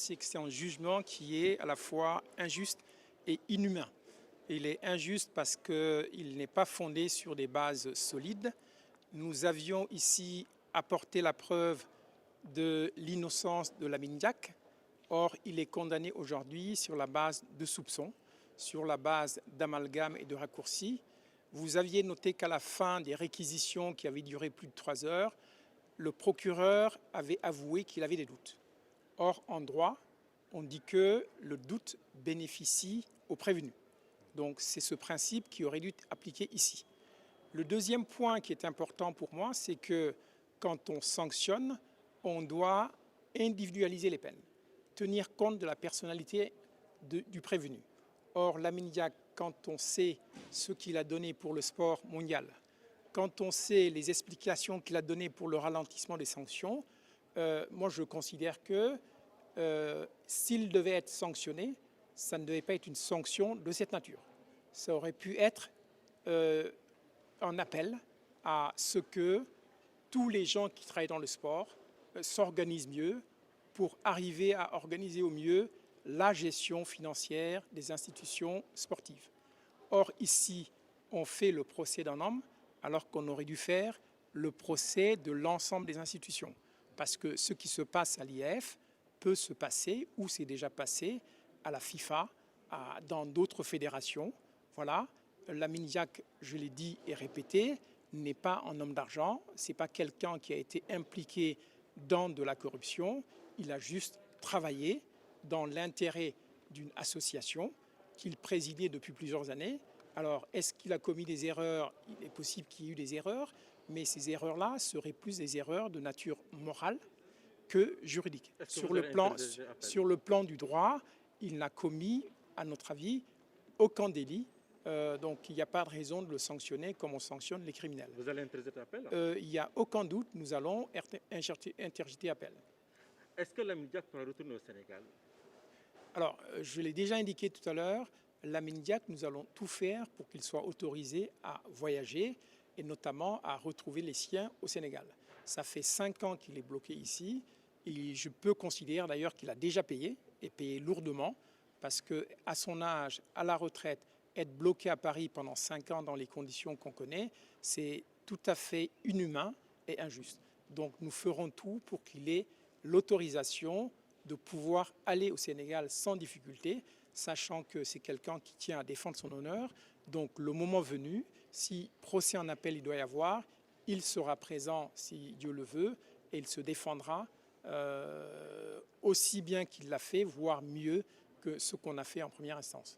c'est que c'est un jugement qui est à la fois injuste et inhumain. Il est injuste parce qu'il n'est pas fondé sur des bases solides. Nous avions ici apporté la preuve de l'innocence de Lamine Diack. Or, il est condamné aujourd'hui sur la base de soupçons, sur la base d'amalgames et de raccourcis. Vous aviez noté qu'à la fin des réquisitions qui avaient duré plus de 3 heures, le procureur avait avoué qu'il avait des doutes. Or, en droit, on dit que le doute bénéficie au prévenu. Donc, c'est ce principe qui aurait dû être appliqué ici. Le deuxième point qui est important pour moi, c'est que quand on sanctionne, on doit individualiser les peines, tenir compte de la personnalité du prévenu. Or, Lamine Diack, quand on sait ce qu'il a donné pour le sport mondial, quand on sait les explications qu'il a données pour le ralentissement des sanctions, moi je considère que s'il devait être sanctionné, ça ne devait pas être une sanction de cette nature. Ça aurait pu être un appel à ce que tous les gens qui travaillent dans le sport s'organisent mieux pour arriver à organiser au mieux la gestion financière des institutions sportives. Or, ici, on fait le procès d'un homme alors qu'on aurait dû faire le procès de l'ensemble des institutions. Parce que ce qui se passe à l'IAAF peut se passer, ou c'est déjà passé, à la FIFA, dans d'autres fédérations. Voilà, Lamine Diack, je l'ai dit et répété, n'est pas un homme d'argent, ce n'est pas quelqu'un qui a été impliqué dans de la corruption, il a juste travaillé dans l'intérêt d'une association qu'il présidait depuis plusieurs années. Alors, est-ce qu'il a commis des erreurs? Il est possible qu'il y ait eu des erreurs, mais ces erreurs-là seraient plus des erreurs de nature morale que juridique. Sur le plan du droit, il n'a commis, à notre avis, aucun délit. Donc, il n'y a pas de raison de le sanctionner comme on sanctionne les criminels. Vous allez interjeter appel? Il n'y a aucun doute, nous allons interjeter appel. Est-ce que Lamine Diack pourra retourner au Sénégal? Alors, je l'ai déjà indiqué tout à l'heure, Lamine Diack, nous allons tout faire pour qu'il soit autorisé à voyager et notamment à retrouver les siens au Sénégal. Ça fait 5 ans qu'il est bloqué ici et je peux considérer d'ailleurs qu'il a déjà payé et payé lourdement parce qu'à son âge, à la retraite, être bloqué à Paris pendant 5 ans dans les conditions qu'on connaît, c'est tout à fait inhumain et injuste. Donc nous ferons tout pour qu'il ait l'autorisation de pouvoir aller au Sénégal sans difficulté, sachant que c'est quelqu'un qui tient à défendre son honneur. Donc le moment venu, si procès en appel il doit y avoir, il sera présent si Dieu le veut et il se défendra aussi bien qu'il l'a fait, voire mieux que ce qu'on a fait en première instance.